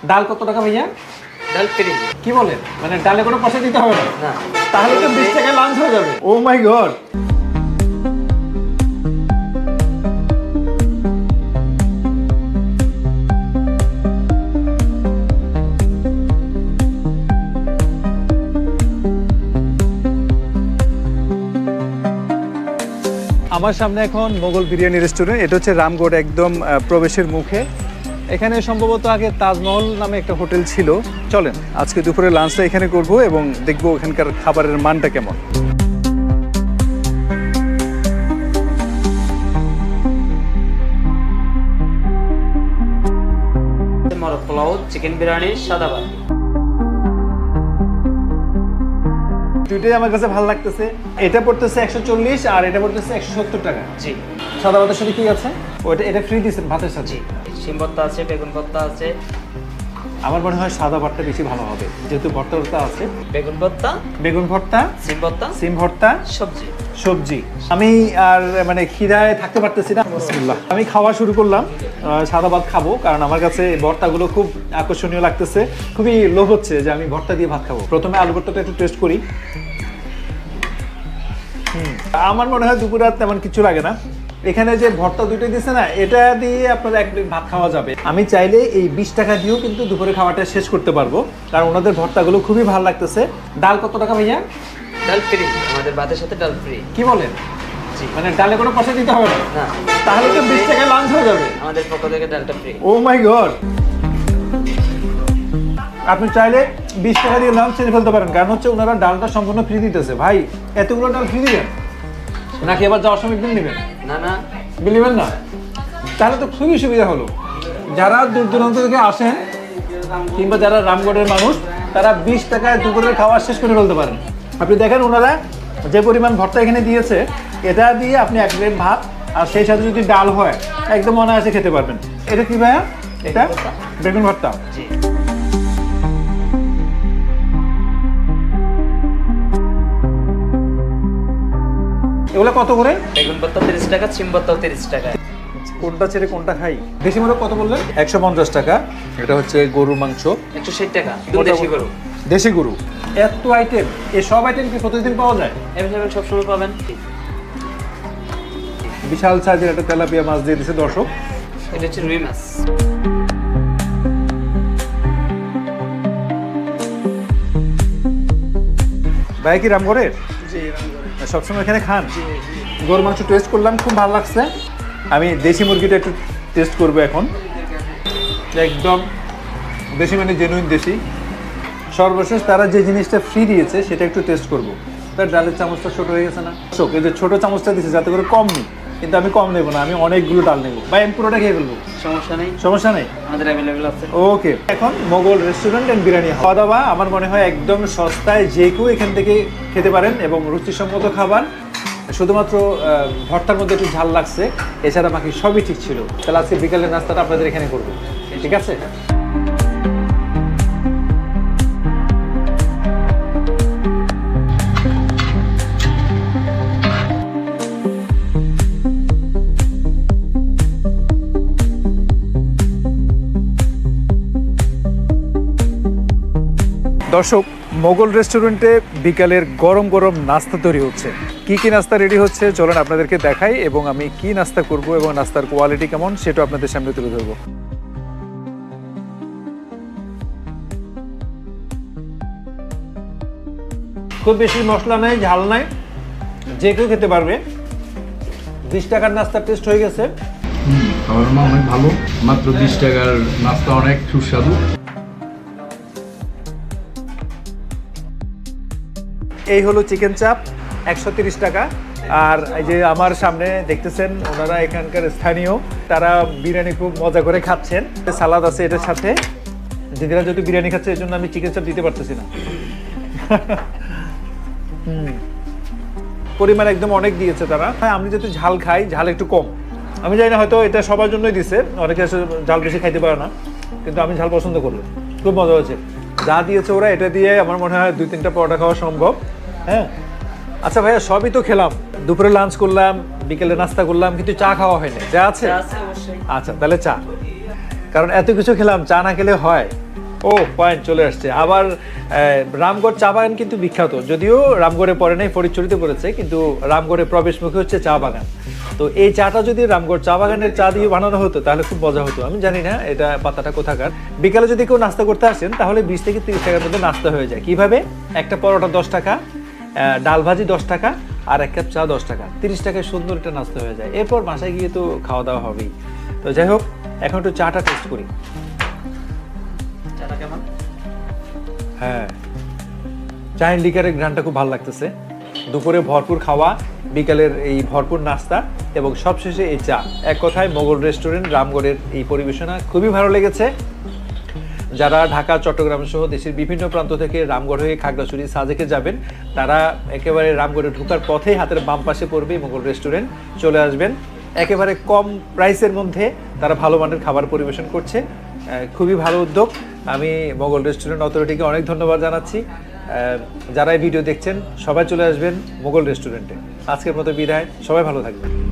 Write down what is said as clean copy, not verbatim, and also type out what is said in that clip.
ডাল কত টাকা ভাইয়া? ডাল ফ্রি। কি বলেন? মানে ডালে কোনো পয়সা দিতে হবে না? না। তাহলে তো 20 টাকায় লাঞ্চ হয়ে যাবে। ও মাই গড। আমার সামনে এখন মোগল বিরিয়ানি রেস্টুরেন্ট। এটা হচ্ছে রামগড় একদম প্রবেশের মুখে। এখানে সম্ভবত আগে তাজমহল নামে একটা হোটেল ছিল। চলেন আজকে দুপুরে লাঞ্চটা এখানে করব এবং দেখবো এখানকার খাবারের মানটা কেমন। মোরগ পোলাও, চিকেন বিরিয়ানি, সাদা ভাত। দুইটাই আমার কাছে ভালো লাগতেছে। এটা পড়তেছে 140 আর এটা পড়তেছে 170 টাকা। জি। সাদা ভাতের সাথে কি আছে? ওটা এটা ফ্রি দিয়েছেন ভাতের সাথে? জি। শিম ভর্তা আছে, বেগুন ভর্তা আছে। আমার মনে হয় সাদা ভাতটা বেশি ভালো হবে, যেহেতু ভর্তা ভর্তা আছে। বেগুন ভর্তা, বেগুন ভর্তা, সিম ভর্তা, সিম ভর্তা, সবজি। সবজি। আমি আর মানে খিদায় থাকতে পারতেছি না। বিসমিল্লাহ। আমি খাওয়া শুরু করলাম। সাদা ভাত খাবো কারণ আমার কাছে ভর্তাগুলো খুব আকর্ষণীয় লাগতেছে। খুবই লোভ হচ্ছে যে আমি ভর্তা দিয়ে ভাত খাবো। প্রথমে আলু ভর্তাটা একটু টেস্ট করি। আমার মনে হয় দুপুরে আর তেমন কিছু লাগে না। এখানে যে ভর্তা দুটো দিচ্ছে না, এটা দিয়ে আপনার এক প্লেট ভাত খাওয়া যাবে। আমি চাইলে এই 20 টাকা দিয়েও কিন্তু দুপুরে খাওয়াটা শেষ করতে পারবো, কারণ ওনাদের ভর্তাগুলো খুবই ভালো লাগতেছে। ডাল কত টাকা ভাইয়া? ডাল ফ্রি, আমাদের ভাতের সাথে ডাল ফ্রি। কি বলেন? জি। মানে ডালে কোনো পয়সা দিতে হবে না? না। তাহলে তো 20 টাকায় লাঞ্চ হয়ে যাবে। আমাদের পক্ষ থেকে ডালটা ফ্রি। ও মাই গড। আপনি চাইলে 20 টাকা দিয়ে লাঞ্চ ছেড়ে ফেলতে পারেন, কারণ হচ্ছে ওনারা ডালটা সম্পূর্ণ ফ্রি দিতেছে। ভাই এতগুলো ডাল ফ্রি দিবেন নাকি আবার যাওয়ার সময় বিল নেবেন? না না, বিল নেবেন না? তাহলে তো খুবই সুবিধা হলো। যারা দূর দূরান্ত থেকে আসেন কিংবা যারা রামগড়ের মানুষ, তারা 20 টাকায় দুপুরের খাওয়া শেষ করে ফেলতে পারেন। আপনি দেখেন ওনারা যে পরিমাণ ভর্তা এখানে দিয়েছে, এটা দিয়ে আপনি এক প্লেট ভাত আর সেই সাথে যদি ডাল হয় একদম অনায়াসে খেতে পারবেন। এটা কি ভাইয়া? এটা বেগুন ভর্তা। জি। এগুলো কত করে? বেগুন ভর্তা 30 টাকা, সিম ভর্তাও 30 টাকা। কোনটা ছেড়ে কোনটা খাই? দেশি মোরগ কত বললেন? 150 টাকা। এটা হচ্ছে গরুর মাংস। 160 টাকা। দেশি গরু। দেশি গরু। এত আইটেম, এই সব আইটেম কি প্রতিদিন পাওয়া যায়? এভেলেবল সবসময় পাবেন। বিশাল সাইজের একটা তেলাপিয়া মাছ দিয়ে দিয়েছে দর্শক। এটা হচ্ছে রুই মাছ। ভাই কি রামগড়ের? জি, সবসময় এখানে খান? গরুর মাংস টেস্ট করলাম, খুব ভালো লাগছে। আমি দেশি মুরগিটা একটু টেস্ট করবো এখন। একদম দেশি মানে জেনুইন দেশি। সর্বশেষ তারা যে জিনিসটা ফ্রি দিয়েছে সেটা একটু টেস্ট করবো। তার ডালের চামচটা ছোট হয়ে গেছে না? এই যে ছোট চামচটা দিয়েছে যাতে করে কম নিই, কিন্তু আমি কম নেবো না, আমি অনেকগুলো ডাল নেবো। ভাই আমি পুরোটা খেয়ে ফেলবো। সমস্যা নেই। সমস্যা নেই, আমাদের অ্যাভেলেবল আছে। ওকে। এখন মোগল রেস্টুরেন্ট এন্ড বিরিয়ানি খাওয়া দাওয়া আমার মনে হয় একদম সস্তায়, যে কেউ এখান থেকে খেতে পারেন এবং রুচিসম্মত খাবার। শুধুমাত্র ভর্তার মধ্যে একটু ঝাল লাগছে, এছাড়া বাকি সবই ঠিক ছিল। তাহলে আজকে বিকালের নাস্তাটা আপনাদের এখানে করবো, ঠিক আছে? দর্শক, মোগল রেস্টুরেন্টে বিকালের গরম গরম নাস্তা তৈরি হচ্ছে। কি কি নাস্তা রেডি হচ্ছে চলুন আপনাদেরকে দেখাই, এবং আমি কি নাস্তা করব এবং নাস্তার কোয়ালিটি কেমন সেটা আপনাদের সামনে তুলে ধরবো। খুব বেশি মশলা নাই, ঝাল নাই, যে কেউ খেতে পারবে। 20 টাকার নাস্তার টেস্ট হয়ে গেছে। খাবার মান অনেক ভালো, মাত্র 20 টাকার নাস্তা অনেক সুস্বাদু। এই হলো চিকেন চাপ, 130 টাকা। আর এই যে আমার সামনে দেখতেছেন ওনারা এখানকার স্থানীয়, তারা বিরিয়ানি খুব মজা করে খাচ্ছেন। সালাদ আছে এটার সাথে। দিদিরা যদি বিরিয়ানি খাচ্ছে এর জন্য আমি চিকেন চাপ দিতে পারতেছি না। পরিমাণ একদম অনেক দিয়েছে তারা। হ্যাঁ, আমি যেহেতু ঝাল খাই, ঝাল একটু কম। আমি জানি না, হয়তো এটা সবার জন্যই দিছে, অনেকে ঝাল বেশি খাইতে পারে না, কিন্তু আমি ঝাল পছন্দ করলাম। খুব মজা হয়েছে যা দিয়েছে ওরা। এটা দিয়ে আমার মনে হয় 2-3টা পরোটা খাওয়া সম্ভব। হ্যাঁ, আচ্ছা ভাইয়া, সবই তো খেলাম, দুপুরে লাঞ্চ করলাম, বিকেলে নাস্তা করলাম, কিন্তু চা খাওয়া হয়নি। চা আছে? আছে অবশ্যই। আচ্ছা, তাহলে চা, কারণ এত কিছু খেলাম, চা না খেলে হয়? ও পয়েন্ট চলে আসছে আবার। রামগড় চা বাগান কিন্তু বিখ্যাত, যদিও রামগড়ে পড়ে নাই, ফরিদচুরিতে পড়েছে, কিন্তু রামগড়ে প্রবেশমুখী হচ্ছে চা বাগান। তো এই চাটা যদি রামগড় চা বাগানের চা দিয়ে বানানো হতো তাহলে খুব মজা হতো। আমি জানি না এটা পাতাটা কোথাকার। বিকালে যদি কেউ নাস্তা করতে আসেন তাহলে 20 থেকে 30 টাকার মধ্যে নাস্তা হয়ে যায়। কিভাবে? একটা পরোটা 10 টাকা, ডাল ভাজি 10 টাকা, আর 1 কাপ চা 10 টাকা, 30 টাকায় সুন্দর একটা নাস্তা হয়ে যায়। এরপর বাসায় গিয়ে তো খাওয়া দাওয়া হবেই। তো যাই হোক, এখন একটু চাটা টেস্ট করি। চাটা কেমন? হ্যাঁ, চায়ের লিকারের ঘ্রাণটা খুব ভালো লাগতেছে। দুপুরে ভরপুর খাওয়া, বিকালের এই ভরপুর নাস্তা এবং সবশেষে এই চা, এক কথায় মোগল রেস্টুরেন্ট রামগড়ের এই পরিবেশনা খুবই ভালো লেগেছে। যারা ঢাকা, চট্টগ্রাম সহ দেশের বিভিন্ন প্রান্ত থেকে রামগড় হয়ে খাগড়াছড়ি, সাজেকে যাবেন, তারা একেবারে রামগড়ে ঢোকার পথেই হাতের বাম পাশে পড়বে মোগল রেস্টুরেন্ট, চলে আসবেন। একেবারে কম প্রাইসের মধ্যে তারা ভালো মানের খাবার পরিবেশন করছে, খুবই ভালো উদ্যোগ। আমি মোগল রেস্টুরেন্ট অথরিটিকে অনেক ধন্যবাদ জানাচ্ছি। যারা এই ভিডিও দেখছেন সবাই চলে আসবেন মোগল রেস্টুরেন্টে। আজকের মতো বিদায়, সবাই ভালো থাকবেন।